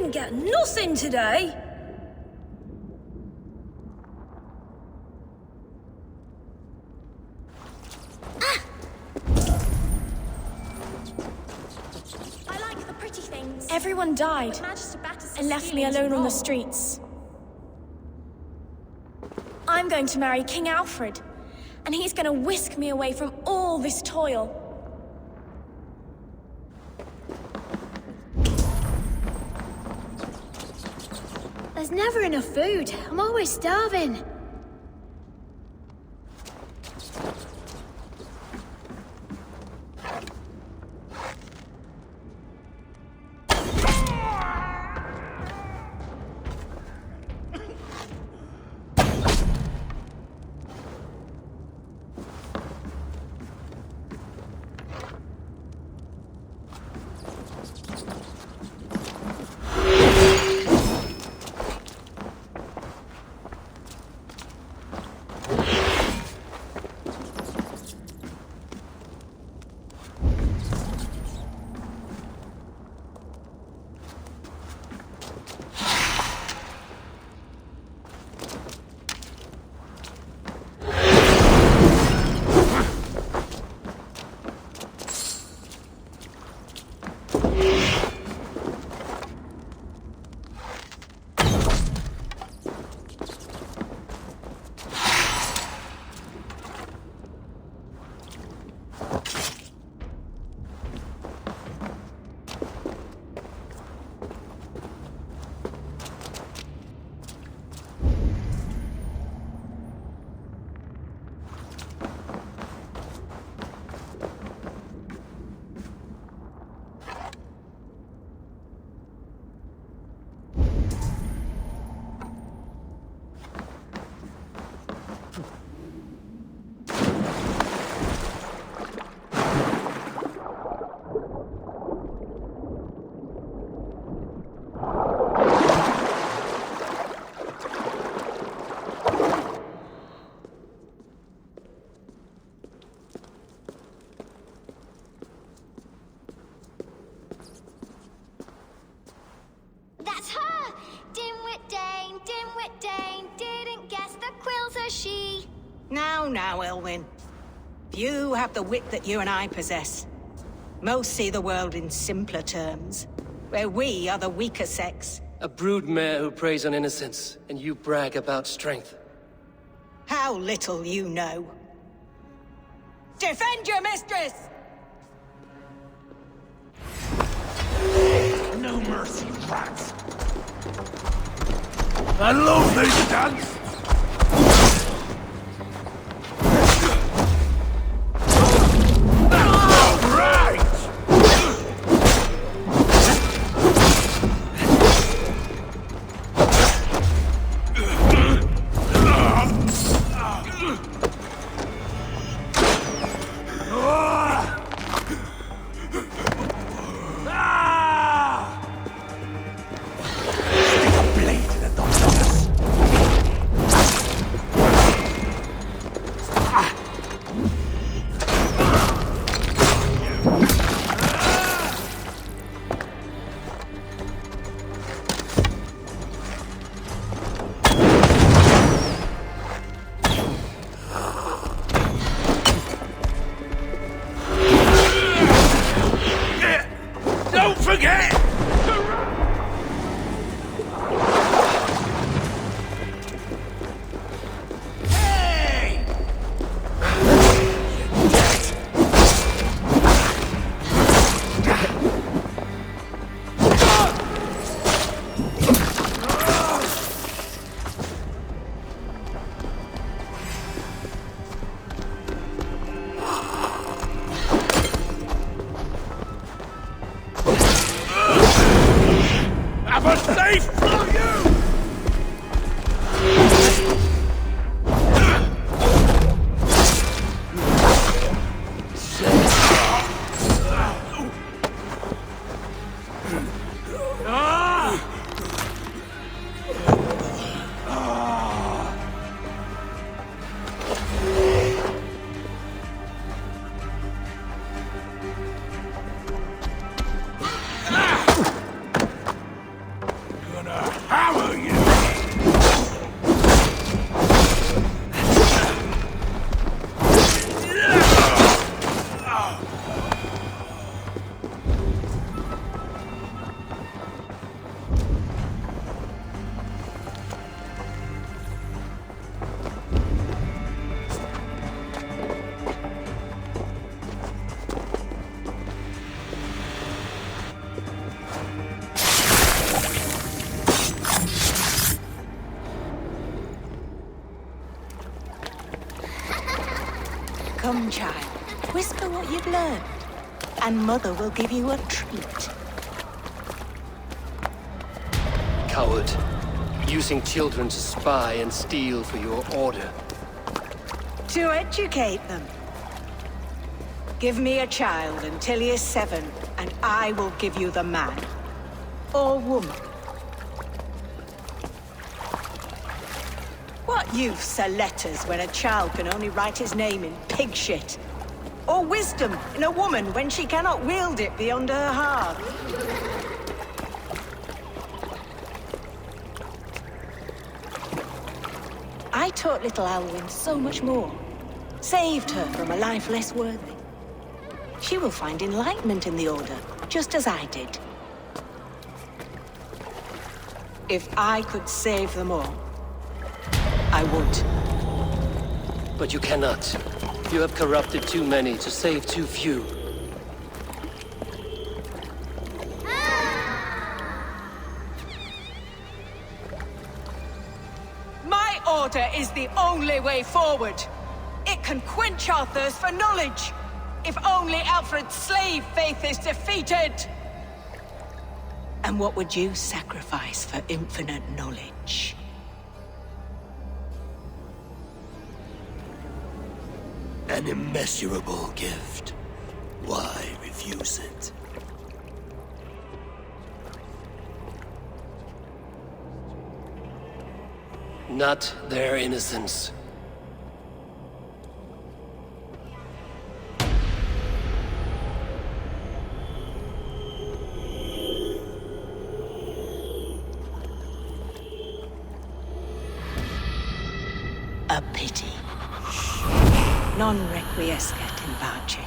didn't get nothing today. I like the pretty things. Everyone died and left me alone on the streets. I'm going to marry King Aelfred, and he's going to whisk me away from all this toil. There's never enough food. I'm always starving. That's her! Dimwit Dane, didn't guess the Quill's a she. Now, Elwyn. Few have the wit that you and I possess. Most see the world in simpler terms, where we are the weaker sex. A broodmare who preys on innocence, and you brag about strength. How little you know. Defend your mistress! No mercy, rats! I love this dance! on, child. Whisper what you've learned, and Mother will give you a treat. Coward. Using children to spy and steal for your order. To educate them. Give me a child until he is 7, and I will give you the man. Or woman. What use are letters when a child can only write his name in pig shit? Or wisdom in a woman when she cannot wield it beyond her heart? I taught little Alwyn so much more. Saved her from a life less worthy. She will find enlightenment in the Order, just as I did. If I could save them all, I would. But you cannot. You have corrupted too many to save too few. My order is the only way forward. It can quench our thirst for knowledge. If only Aelfred's slave faith is defeated. And what would you sacrifice for infinite knowledge? An immeasurable gift. Why refuse it? Not their innocence. A pity. Non requiescat in pace.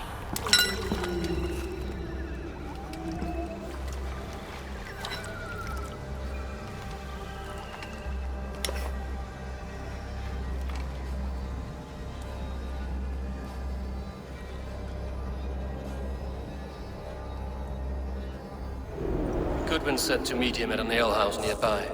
Godwin said to meet him at an alehouse nearby.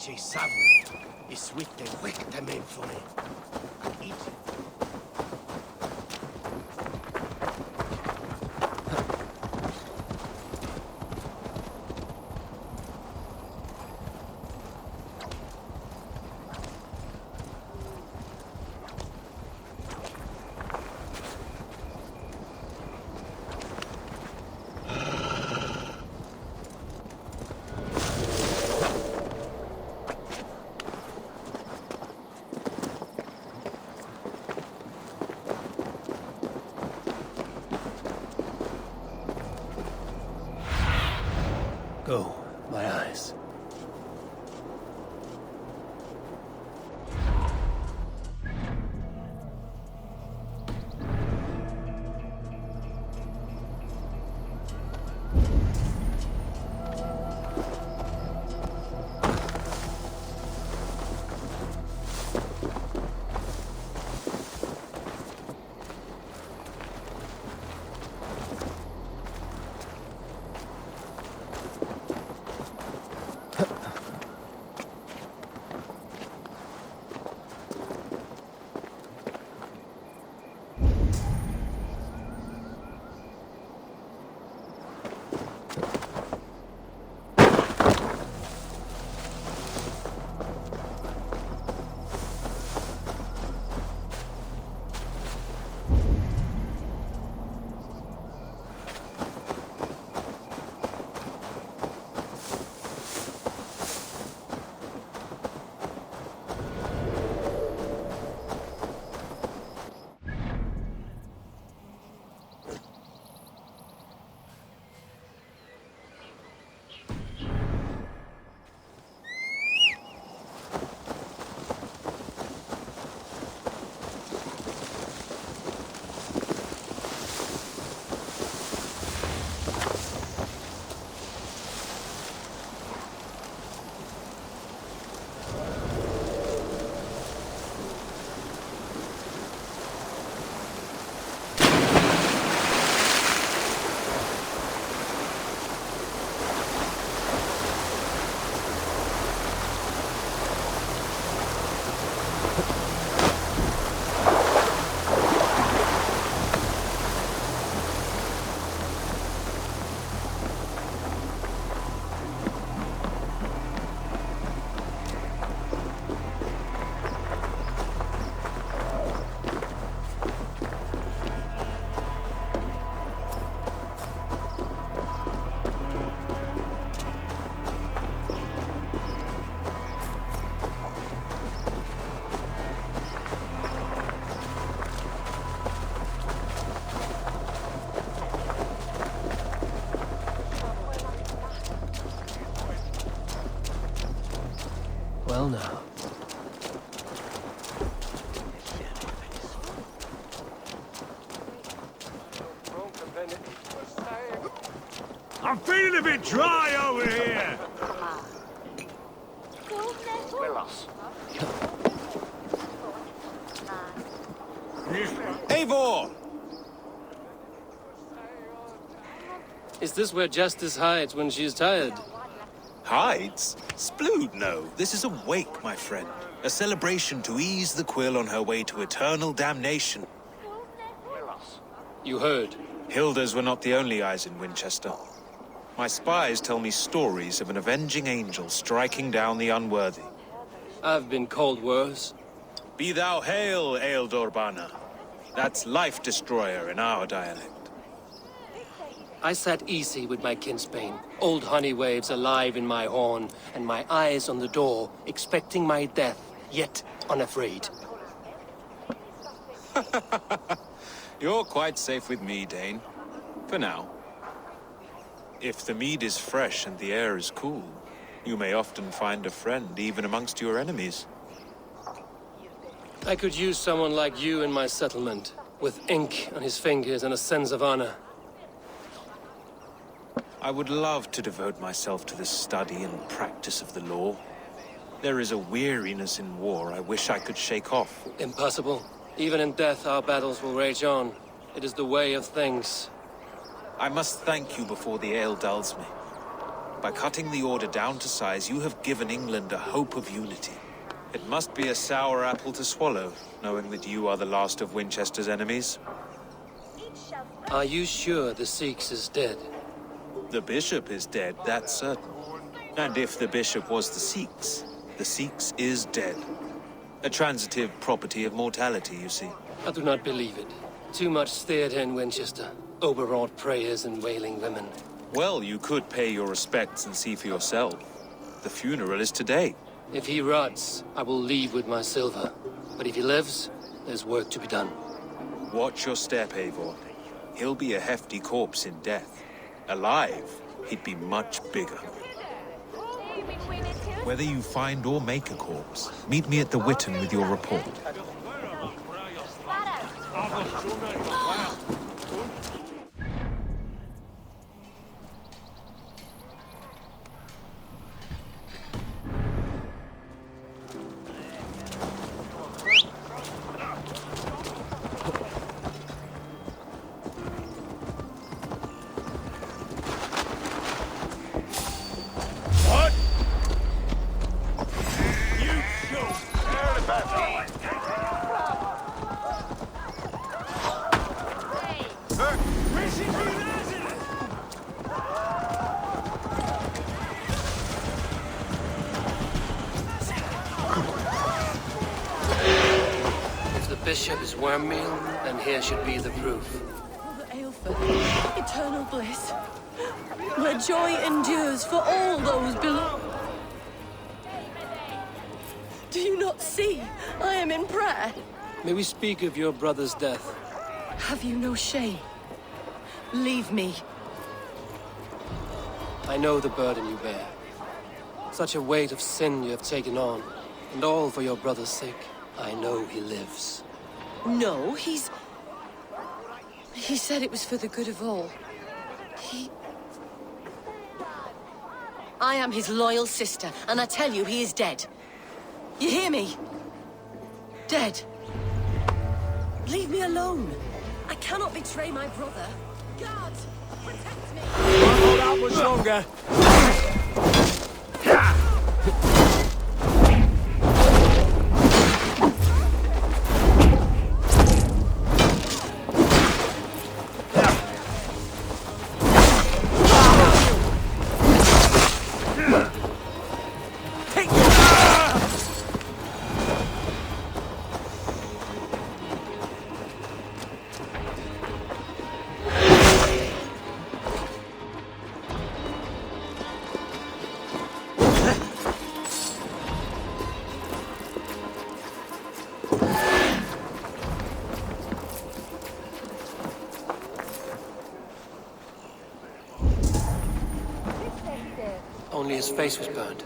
ci savno. I switte wick them in for me. Eat. Go, my eyes. Well now. I'm feeling a bit dry over here. Eivor! Is this where Justice hides when she's tired? Hides? Splood, no. This is a wake, my friend. A celebration to ease the Quill on her way to eternal damnation. You heard. Hilda's were not the only eyes in Wincestre. My spies tell me stories of an avenging angel striking down the unworthy. I've been called worse. Be thou hail, Eildorbana. That's Life Destroyer in our dialect. I sat easy with my kinsbane, old honey waves alive in my horn, and my eyes on the door, expecting my death, yet unafraid. You're quite safe with me, Dane. For now. If the mead is fresh and the air is cool, you may often find a friend even amongst your enemies. I could use someone like you in my settlement, with ink on his fingers and a sense of honor. I would love to devote myself to the study and practice of the law. There is a weariness in war I wish I could shake off. Impossible. Even in death, our battles will rage on. It is the way of things. I must thank you before the ale dulls me. By cutting the Order down to size, you have given England a hope of unity. It must be a sour apple to swallow, knowing that you are the last of Winchester's enemies. Are you sure the Seax is dead? The bishop is dead, that's certain. And if the bishop was the Seax is dead. A transitive property of mortality, you see. I do not believe it. Too much theatre in Winchester. Overwrought prayers and wailing women. Well, you could pay your respects and see for yourself. The funeral is today. If he rots, I will leave with my silver. But if he lives, there's work to be done. Watch your step, Eivor. He'll be a hefty corpse in death. Alive, he'd be much bigger. Whether you find or make a corpse, meet me at the Witten with your report. Bishop is worm meal, and here should be the proof. Aelfred, eternal bliss, where joy endures for all those below. Do you not see? I am in prayer. May we speak of your brother's death? Have you no shame? Leave me. I know the burden you bear. Such a weight of sin you have taken on, and all for your brother's sake. I know he lives. No, he said it was for the good of all. I am his loyal sister, and I tell you, he is dead. You hear me? Dead. Leave me alone. I cannot betray my brother. God, protect me. Can't hold out much longer. Only his face was burned.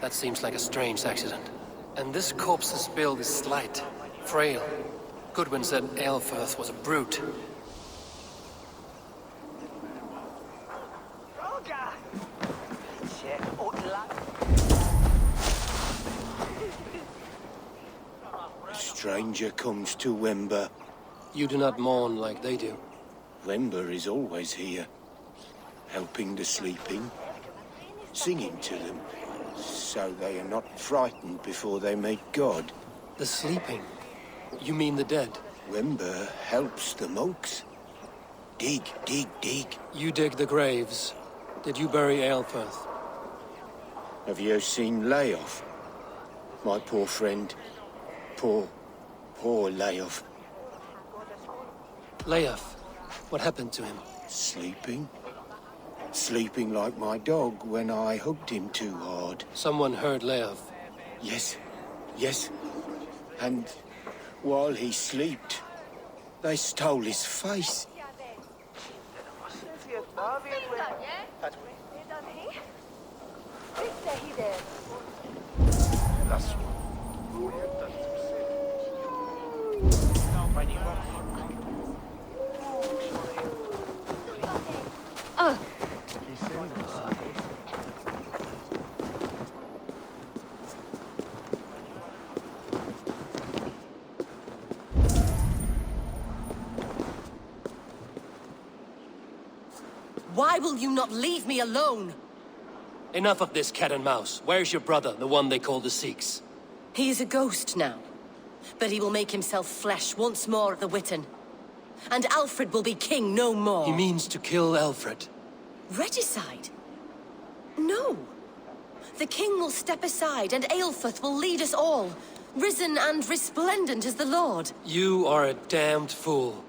That seems like a strange accident. And this corpse's build is slight, frail. Godwin said Aelfred was a brute. Stranger comes to Wember. You do not mourn like they do. Wember is always here, helping the sleeping, singing to them, so they are not frightened before they meet God. The sleeping? You mean the dead? Wember helps the monks. Dig, dig, dig. You dig the graves. Did you bury Aelfred? Have you seen Layoff? My poor friend. Poor Layoff. Layoff? What happened to him? Sleeping? Sleeping like my dog when I hugged him too hard. Someone heard Layoff. Yes. And while he slept, they stole his face. Why will you not leave me alone? Enough of this cat and mouse. Where's your brother, the one they call the Seax? He is a ghost now. But he will make himself flesh once more at the Witten. And Aelfred will be king no more. He means to kill Aelfred. Regicide? No. The king will step aside and Aelfred will lead us all, risen and resplendent as the Lord. You are a damned fool.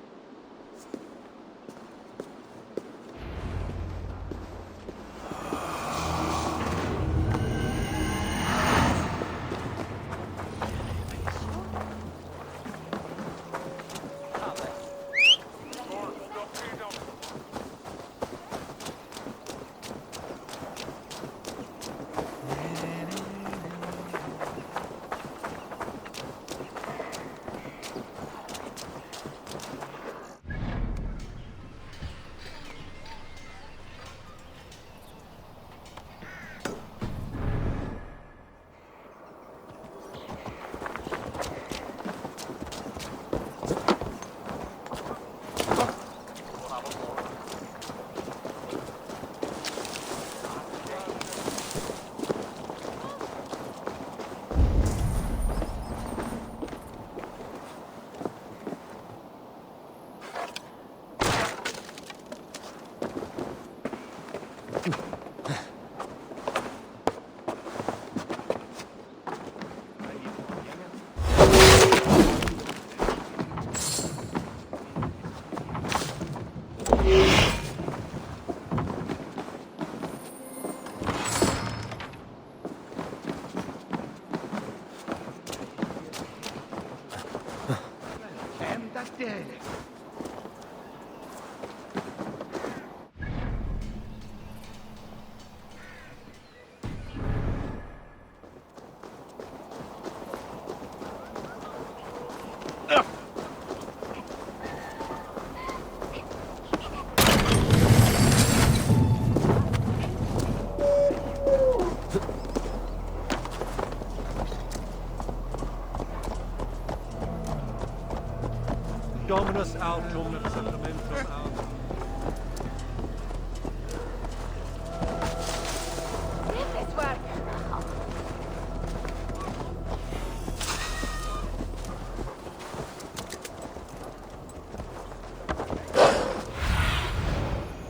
Dominus autum et sacramentum autum.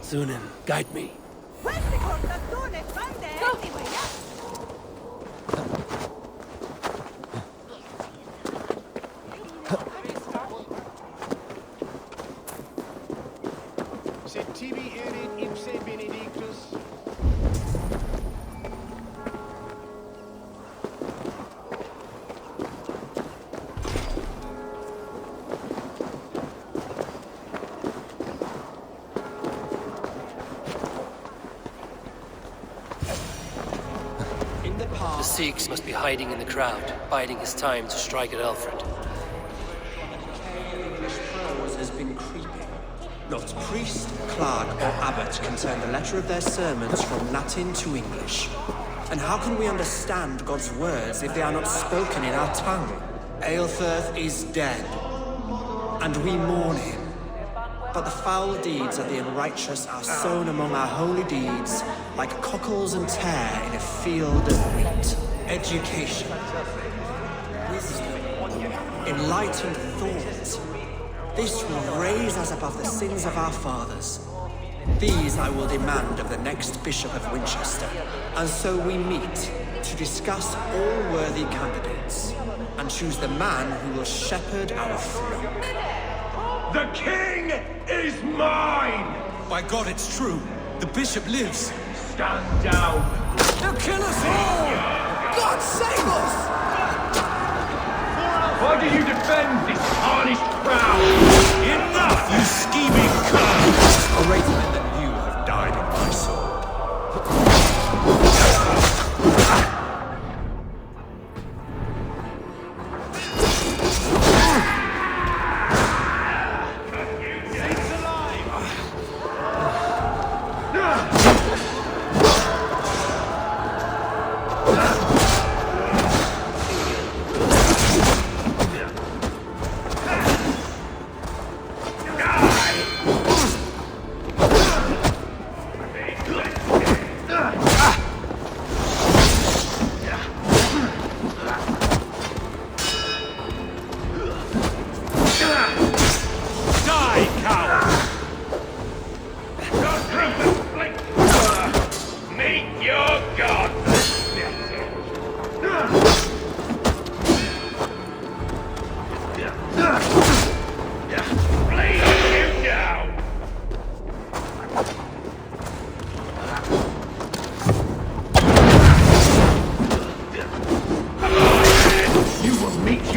Sunan, guide me. Sed tibi erit ipse benedictus. The Seax must be hiding in the crowd, biding his time to strike at Aelfred. English prose has been creeping. Not priest, clerk, or abbot can turn the letter of their sermons from Latin to English. And how can we understand God's words if they are not spoken in our tongue? Aelfred is dead, and we mourn him. But the foul deeds of the unrighteous are sown among our holy deeds, like cockles and tare in a field of wheat. Education, wisdom, enlightened thought. This will raise us above the sins of our fathers. These I will demand of the next Bishop of Winchester. And so we meet to discuss all worthy candidates and choose the man who will shepherd our flock. The king is mine! By God, it's true. The bishop lives. Stand down! They'll kill us all! God save us! Why do you defend this tarnished crown? Enough, you scheming cur! Greater men than you have died in my sword.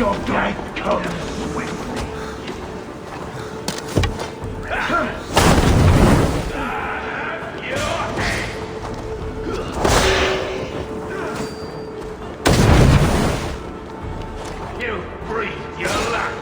Your death comes swiftly. You breathe your luck.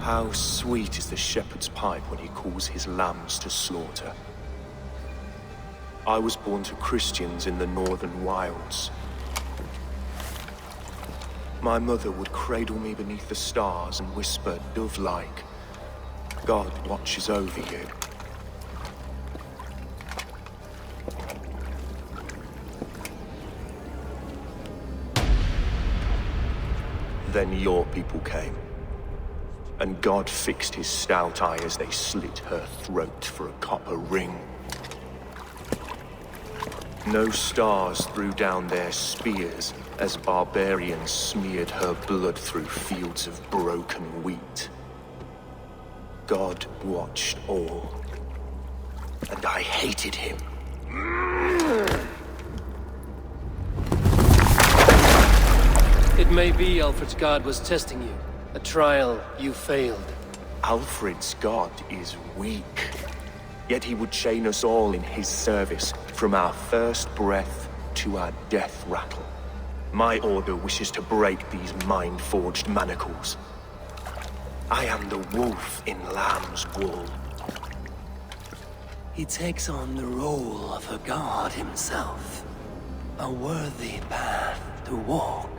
How sweet is the shepherd's pipe when he calls his lambs to slaughter. I was born to Christians in the northern wilds. My mother would cradle me beneath the stars and whisper, dove-like, God watches over you. Then your people came. And God fixed his stout eye as they slit her throat for a copper ring. No stars threw down their spears as barbarians smeared her blood through fields of broken wheat. God watched all, and I hated him. It may be Aelfred's god was testing you. A trial you failed. Aelfred's god is weak. Yet he would chain us all in his service, from our first breath to our death rattle. My order wishes to break these mind-forged manacles. I am the wolf in lamb's wool. He takes on the role of a god himself. A worthy path to walk.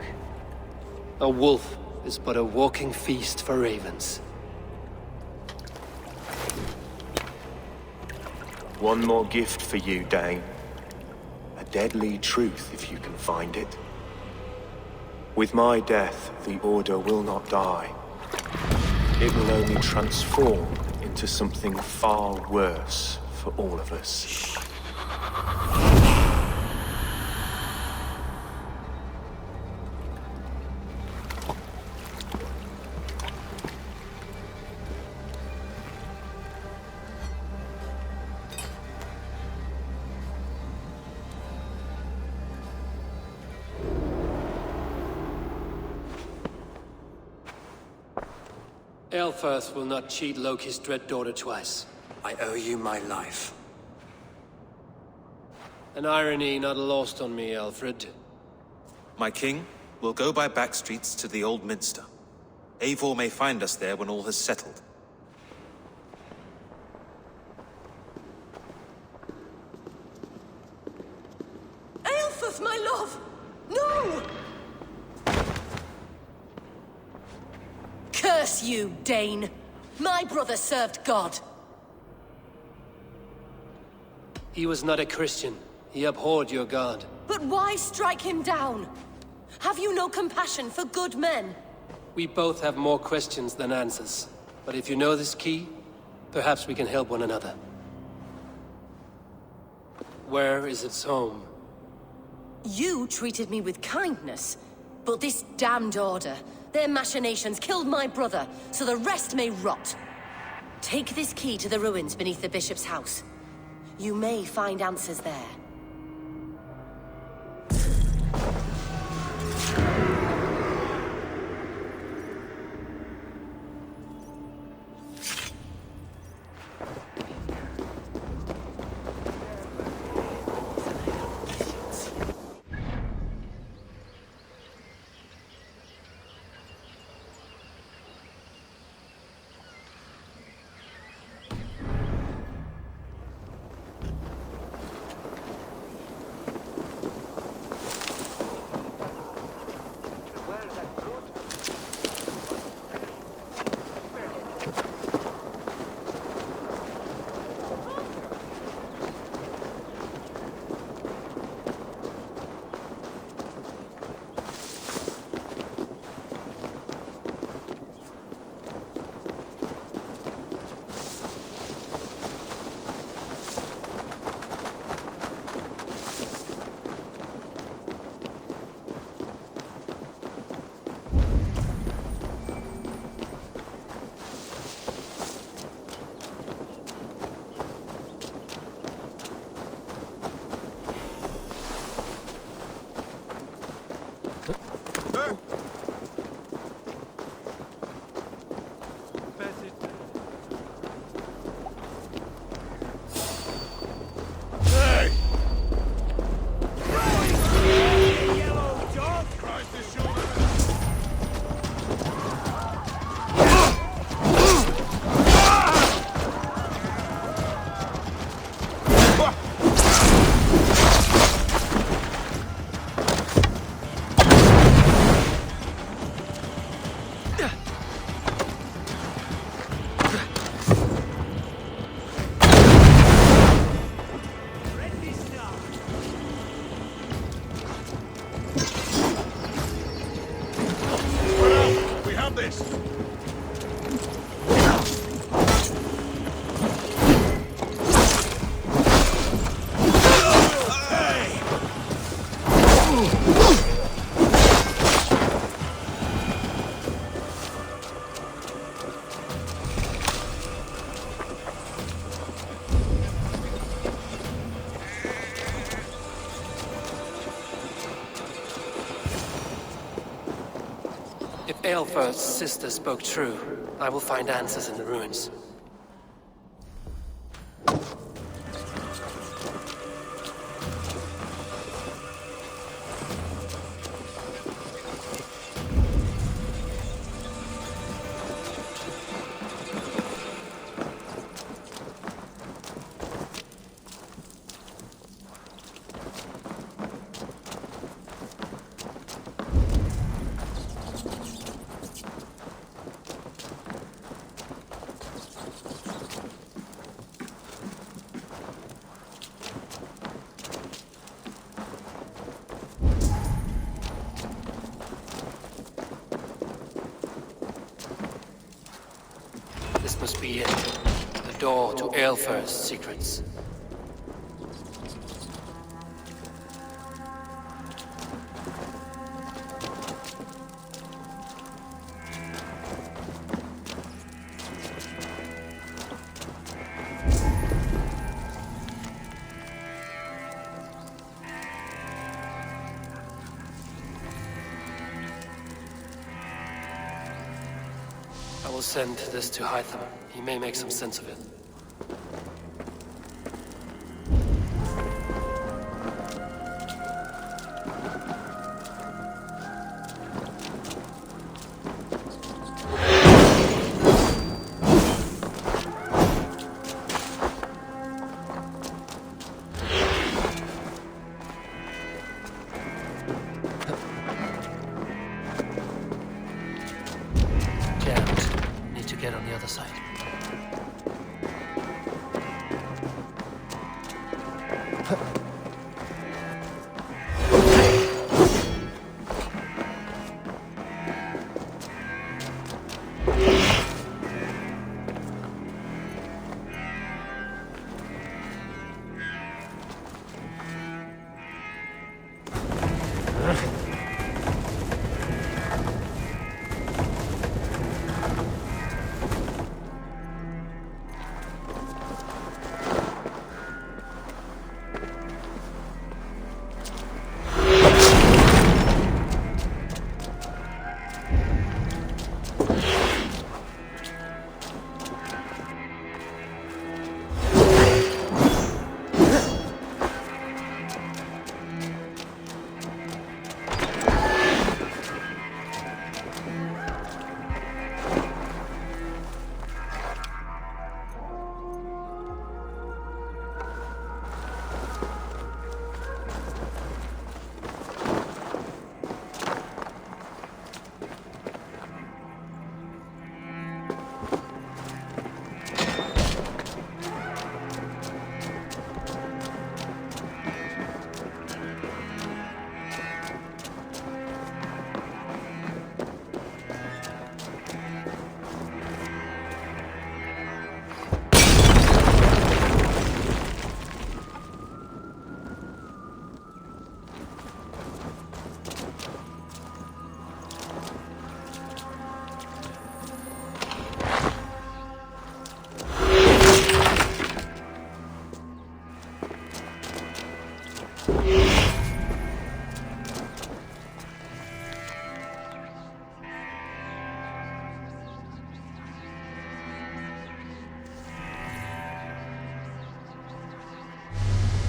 A wolf is but a walking feast for ravens. One more gift for you, Thegn. A deadly truth, if you can find it. With my death, the Order will not die. It will only transform into something far worse for all of us. Aelfred will not cheat Loki's dread daughter twice. I owe you my life. An irony not lost on me, Aelfred. My king, we'll go by back streets to the old Minster. Eivor may find us there when all has settled. Aelfred, my love! No! Curse you, Dane! My brother served God. He was not a Christian. He abhorred your god. But why strike him down? Have you no compassion for good men? We both have more questions than answers. But if you know this key, perhaps we can help one another. Where is its home? You treated me with kindness, but this damned Order, their machinations killed my brother, so the rest may rot. Take this key to the ruins beneath the bishop's house. You may find answers there. If Aelfred's sister spoke true, I will find answers in the ruins. This must be it. The door to Aelfred's secrets. I will send this to Hytham. He may make some sense of it. Get on the other side.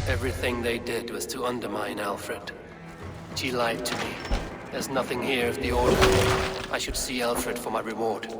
Everything they did was to undermine Aelfred. She lied to me. There's nothing here of the Order. I should see Aelfred for my reward.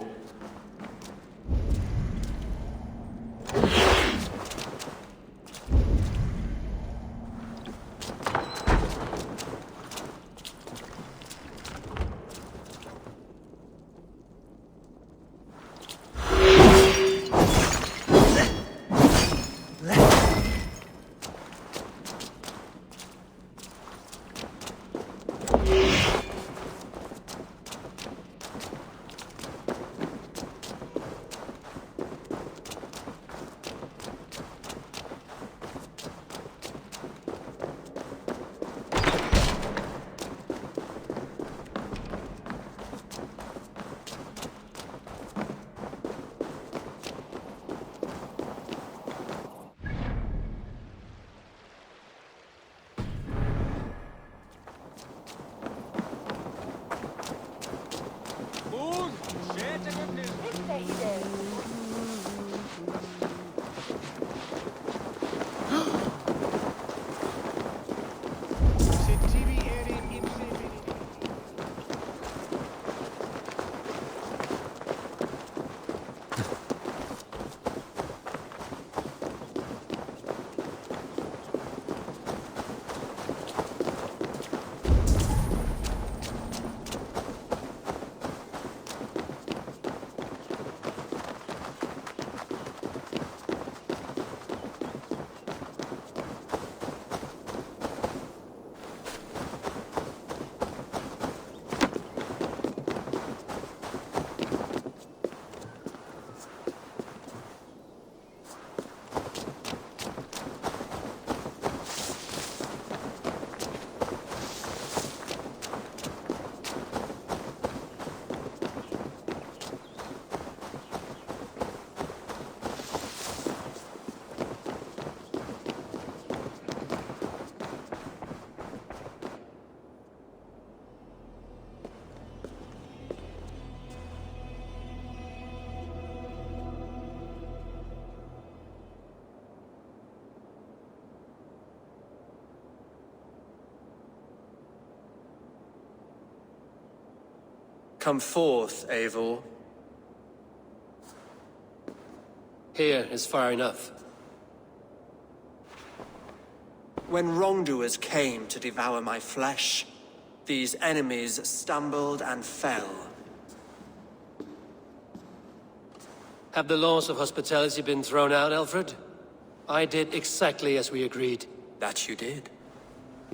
Come forth, Eivor. Here is far enough. When wrongdoers came to devour my flesh, these enemies stumbled and fell. Have the laws of hospitality been thrown out, Aelfred? I did exactly as we agreed. That you did.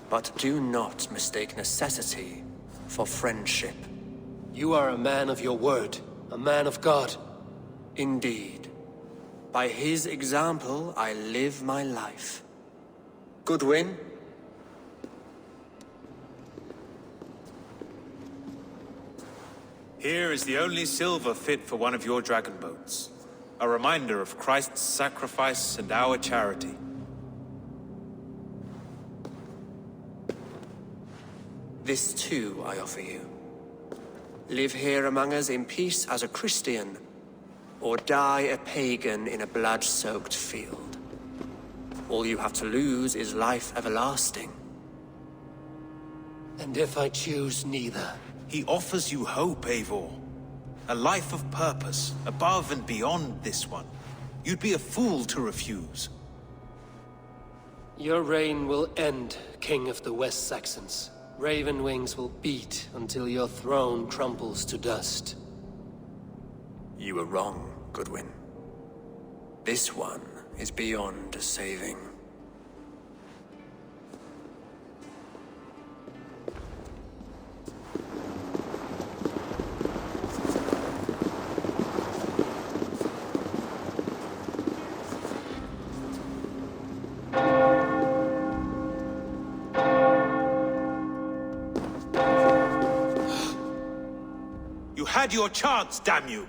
But do not mistake necessity for friendship. You are a man of your word, a man of God. Indeed. By his example, I live my life. Godwin? Here is the only silver fit for one of your dragon boats. A reminder of Christ's sacrifice and our charity. This too I offer you. Live here among us in peace as a Christian, or die a pagan in a blood-soaked field. All you have to lose is life everlasting. And if I choose neither? He offers you hope, Eivor. A life of purpose, above and beyond this one. You'd be a fool to refuse. Your reign will end, King of the West Saxons. Raven wings will beat until your throne crumbles to dust. You were wrong, Godwin. This one is beyond saving. You had your chance, damn you!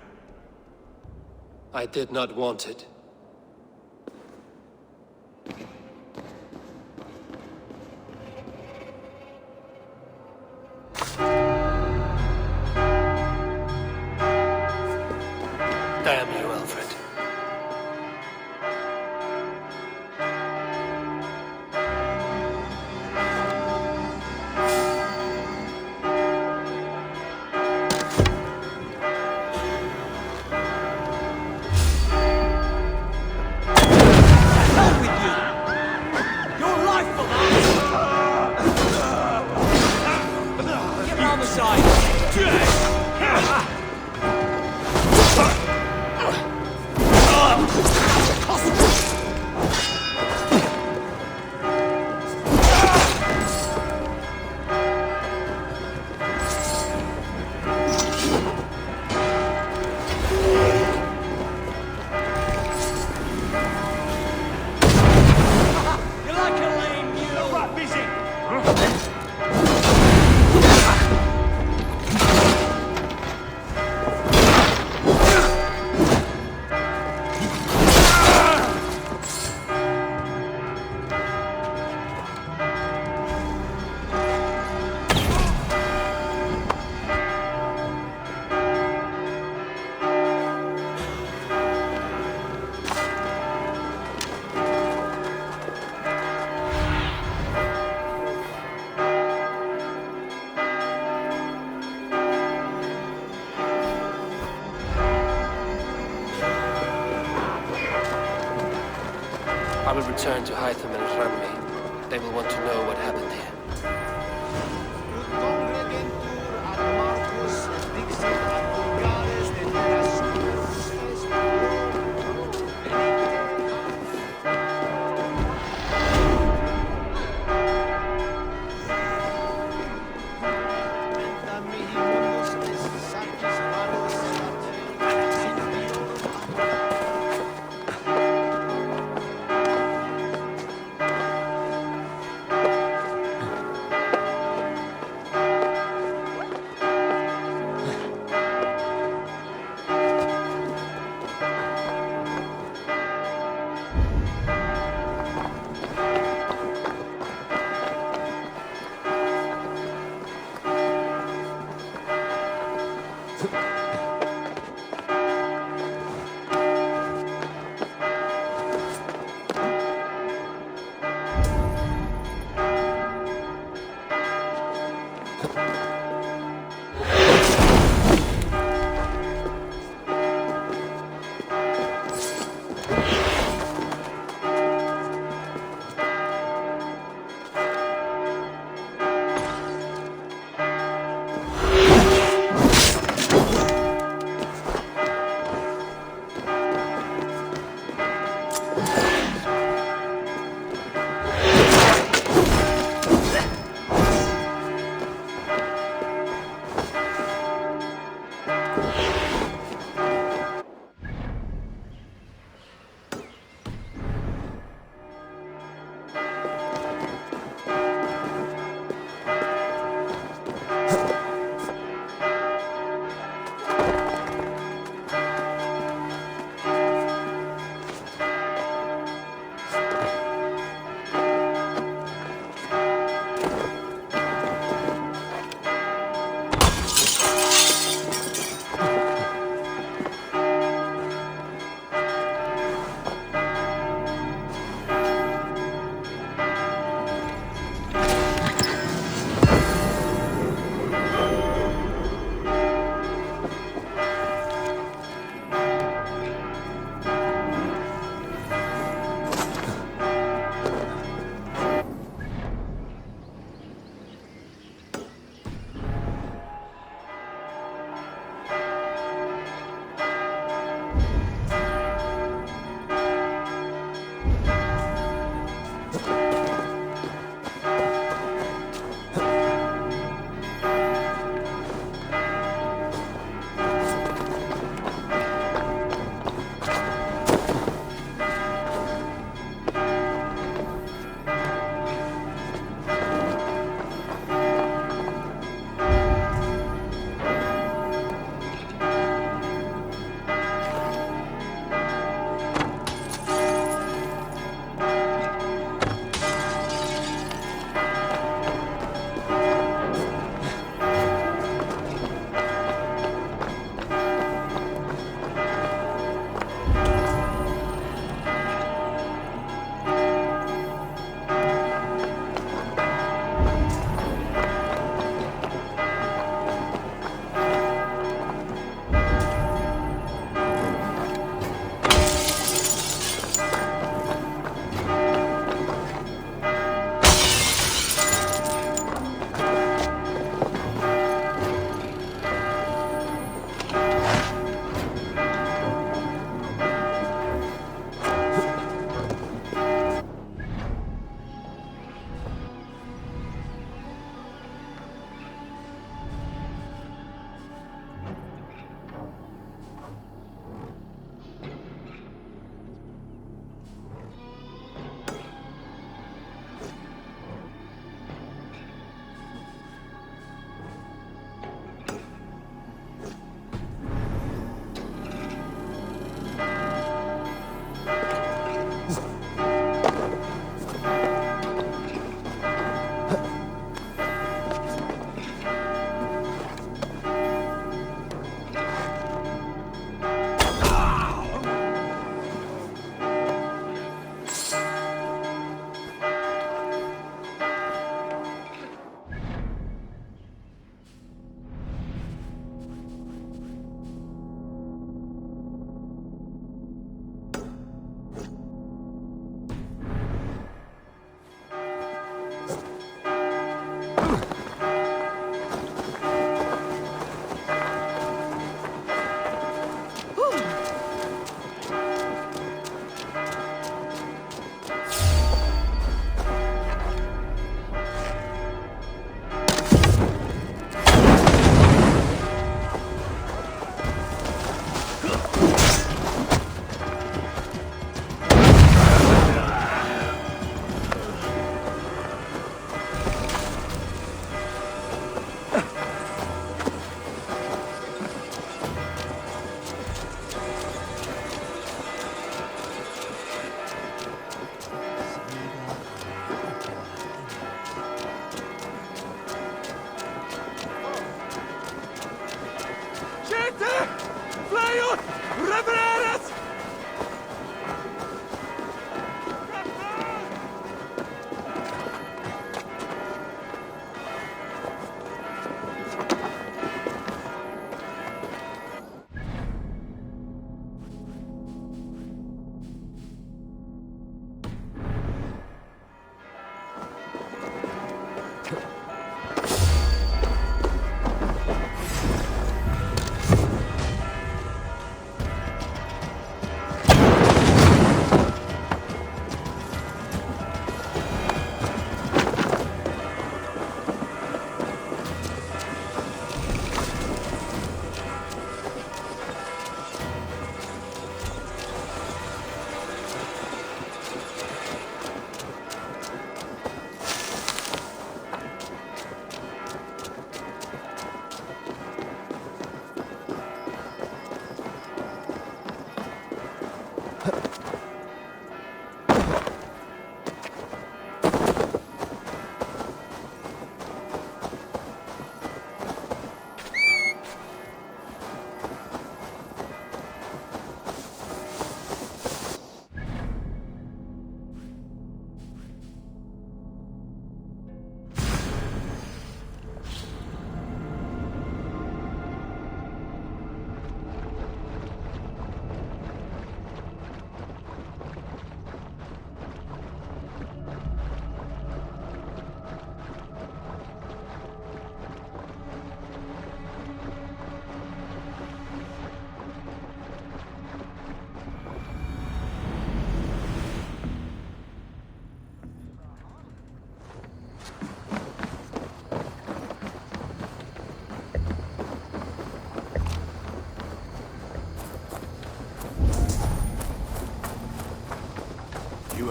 I did not want it. Damn you, Aelfred. I will return to Hytham and Randvi. They will want to know what happened here.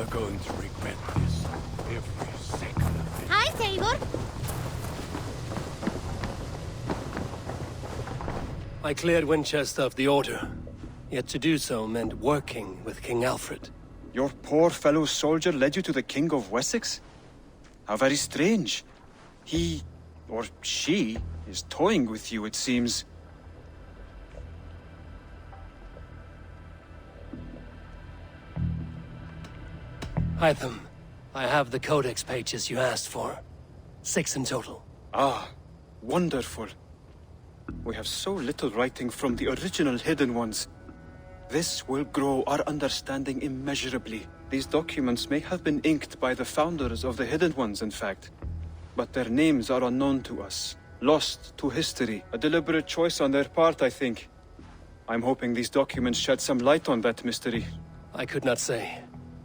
are going to regret this. Every second of it. Hi, Tabor. I cleared Wincestre of the Order. Yet to do so meant working with King Aelfred. Your poor fellow soldier led you to the King of Wessex? How very strange. He, or she, is toying with you, it seems. Hytham, I have the codex pages you asked for. 6 in total. Ah, wonderful. We have so little writing from the original Hidden Ones. This will grow our understanding immeasurably. These documents may have been inked by the founders of the Hidden Ones, in fact. But their names are unknown to us. Lost to history. A deliberate choice on their part, I think. I'm hoping these documents shed some light on that mystery. I could not say.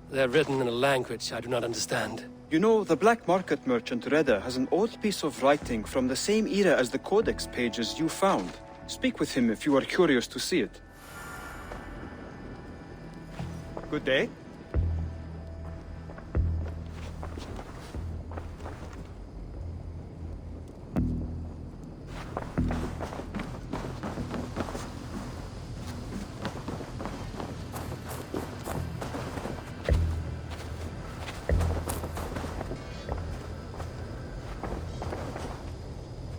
They're written in a language I do not understand. You know, the black market merchant Reda has an old piece of writing from the same era as the codex pages you found. Speak with him if you are curious to see it. Good day.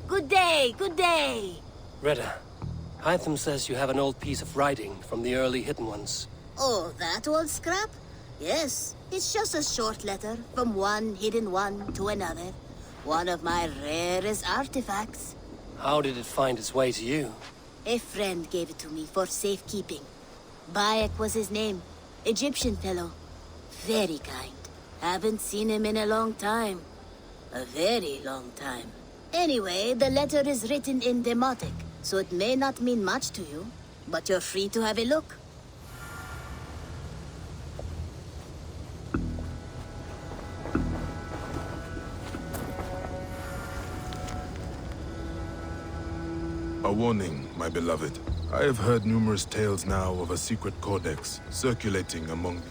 Good day, good day. Reda, Hytham says you have an old piece of writing from the early Hidden Ones. Oh, that old scrap? Yes, it's just a short letter from one Hidden One to another. One of my rarest artifacts. How did it find its way to you? A friend gave it to me for safekeeping. Bayek was his name. Egyptian fellow. Very kind. Haven't seen him in a long time. A very long time. Anyway, the letter is written in Demotic, so it may not mean much to you, but you're free to have a look. A warning, my beloved. I have heard numerous tales now of a secret codex circulating among...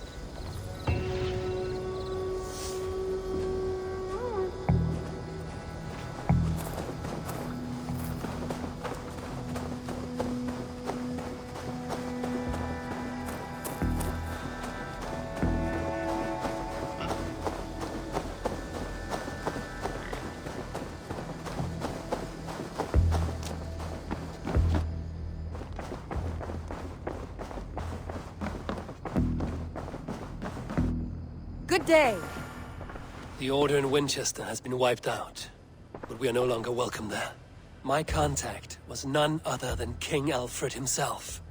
Good day. The Order in Winchester has been wiped out, but we are no longer welcome there. My contact was none other than King Aelfred himself.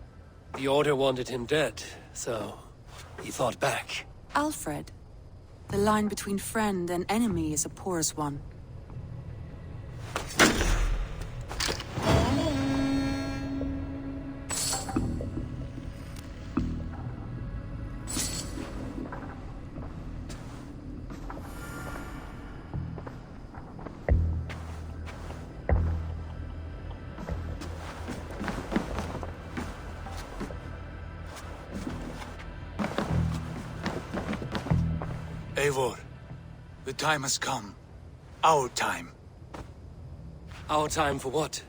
The Order wanted him dead, so he fought back. Aelfred. The line between friend and enemy is a porous one. Eivor, the time has come. Our time. Our time for what?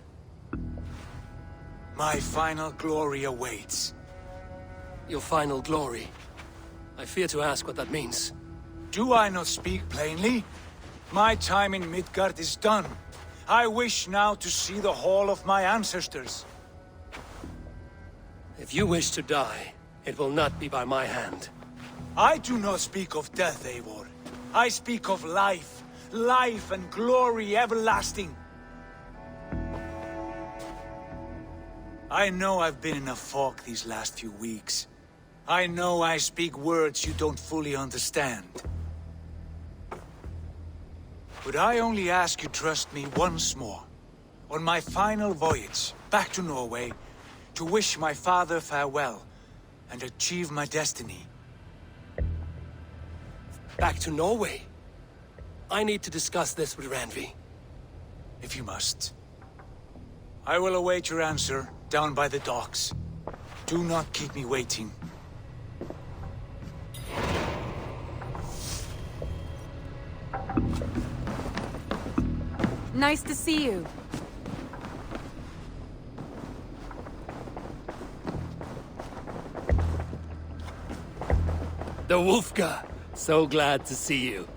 My final glory awaits. Your final glory? I fear to ask what that means. Do I not speak plainly? My time in Midgard is done. I wish now to see the hall of my ancestors. If you wish to die, it will not be by my hand. I do not speak of death, Eivor. I speak of life. Life and glory everlasting. I know I've been in a fog these last few weeks. I know I speak words you don't fully understand. But I only ask you trust me once more. On my final voyage, back to Norway, to wish my father farewell, and achieve my destiny. Back to Norway? I need to discuss this with Randvi. If you must. I will await your answer down by the docks. Do not keep me waiting. Nice to see you. The Wolfgar! So glad to see you.